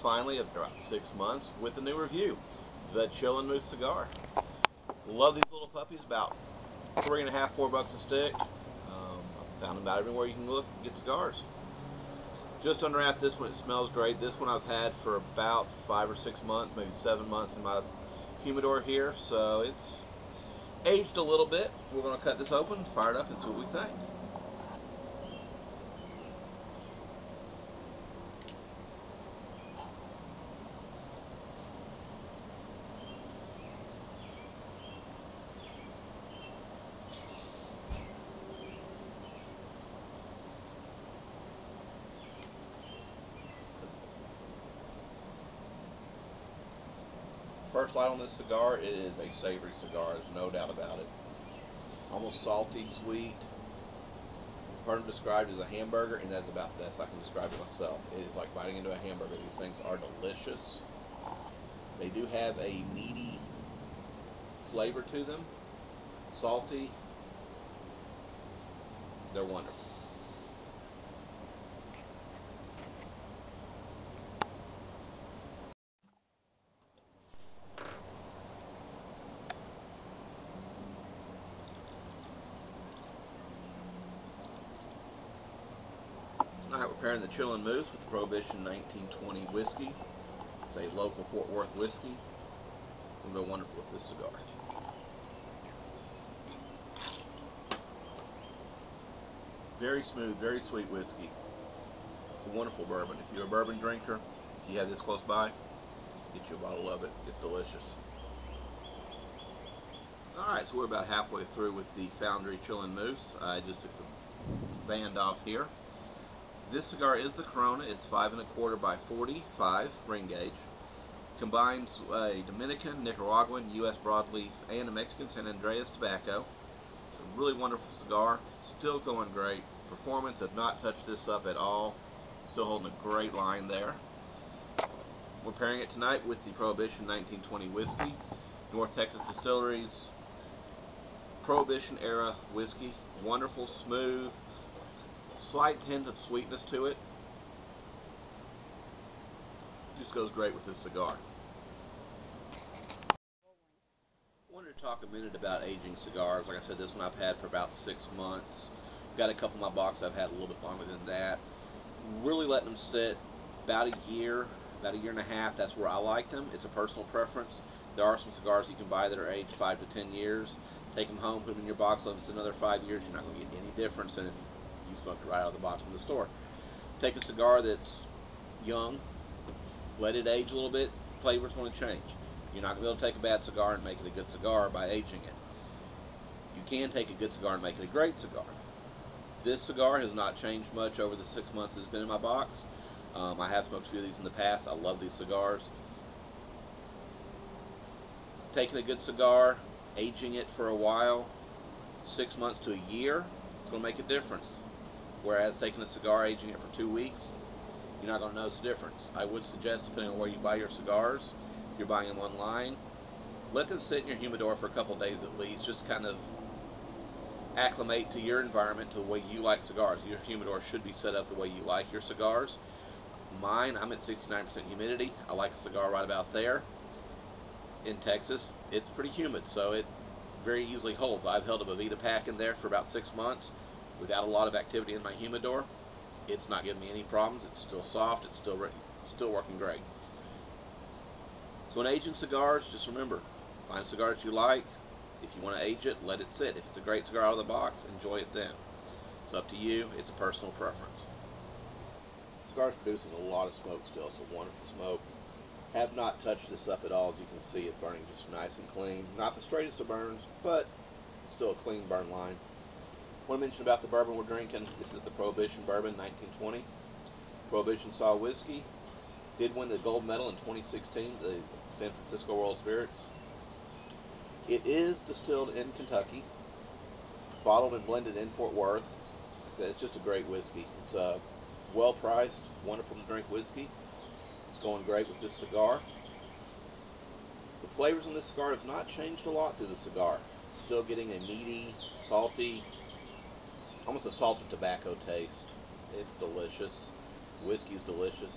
finally, after about 6 months, with a new review, the Chillin Moose cigar. Love these little puppies, about $3.50, $4 a stick. I've found them about everywhere you can look and get cigars. Just unwrapped this one. It smells great. This one I've had for about 5 or 6 months, maybe 7 months in my humidor here, so it's aged a little bit. We're going to cut this open, fire it up, and see what we think. First light on this cigar, it is a savory cigar, there's no doubt about it. Almost salty, sweet. I've heard them described as a hamburger, and that's about the best I can describe it myself. It is like biting into a hamburger. These things are delicious. They do have a meaty flavor to them. Salty. They're wonderful. Alright, we're pairing the Chillin Moose with the Prohibition 1920 whiskey. It's a local Fort Worth whiskey. It'll go wonderful with this cigar. Very smooth, very sweet whiskey. It's a wonderful bourbon. If you're a bourbon drinker, if you have this close by, get you a bottle of it. It's delicious. Alright, so we're about halfway through with the Foundry Chillin Moose. I just took the band off here. This cigar is the Corona. It's 5 1/4 by 45 ring gauge. Combines a Dominican, Nicaraguan, U.S. broadleaf, and a Mexican San Andreas tobacco. It's a really wonderful cigar. Still going great. Performance have not touched this up at all. Still holding a great line there. We're pairing it tonight with the Prohibition 1920 whiskey. North Texas Distilleries Prohibition era whiskey. Wonderful, smooth, slight hint of sweetness to it. Just goes great with this cigar. I wanted to talk a minute about aging cigars. Like I said, this one I've had for about 6 months. Got a couple in my box I've had a little bit longer than that. Really letting them sit about a year and a half. That's where I like them. It's a personal preference. There are some cigars you can buy that are aged 5 to 10 years. Take them home, put them in your box, let them sit another 5 years. You're not going to get any difference in it. You smoked it right out of the box from the store. Take a cigar that's young, let it age a little bit, flavor's going to change. You're not going to be able to take a bad cigar and make it a good cigar by aging it. You can take a good cigar and make it a great cigar. This cigar has not changed much over the 6 months it's been in my box. I have smoked a few of these in the past. I love these cigars. Taking a good cigar, aging it for a while, 6 months to a year, it's going to make a difference. Whereas taking a cigar, aging it for 2 weeks, you're not going to notice the difference. I would suggest, depending on where you buy your cigars, if you're buying them online, let them sit in your humidor for a couple days at least, just kind of acclimate to your environment, to the way you like cigars. Your humidor should be set up the way you like your cigars. Mine, I'm at 69% humidity. I like a cigar right about there. In Texas, it's pretty humid, so it very easily holds. I've held a Bovita pack in there for about 6 months without a lot of activity in my humidor. It's not giving me any problems. It's still soft. It's still working great. So in aging cigars, just remember, find cigars you like. If you want to age it, let it sit. If it's a great cigar out of the box, enjoy it then. It's up to you. It's a personal preference. Cigar's producing a lot of smoke still. It's a wonderful smoke. Have not touched this up at all. As you can see, it's burning just nice and clean. Not the straightest of burns, but still a clean burn line. I want to mention about the bourbon we're drinking. This is the Prohibition Bourbon 1920. Prohibition style whiskey. Did win the gold medal in 2016, the San Francisco World Spirits. It is distilled in Kentucky, bottled and blended in Fort Worth. It's just a great whiskey. It's a well priced, wonderful to drink whiskey. It's going great with this cigar. The flavors in this cigar have not changed a lot through the cigar. Still getting a meaty, salty, almost a salted tobacco taste. It's delicious. Whiskey's delicious.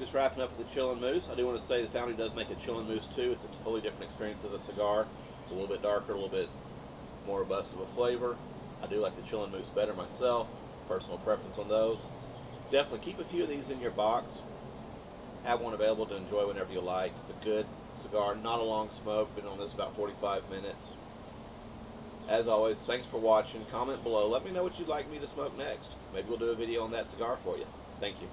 Just wrapping up with the Chillin Moose. I do want to say the foundry does make a Chillin Moose too. It's a totally different experience of a cigar. It's a little bit darker, a little bit more robust of a flavor. I do like the Chillin Moose better myself. Personal preference on those. Definitely keep a few of these in your box. Have one available to enjoy whenever you like. It's a good cigar, not a long smoke. Been on this about 45 minutes. As always, thanks for watching. Comment below. Let me know what you'd like me to smoke next. Maybe we'll do a video on that cigar for you. Thank you.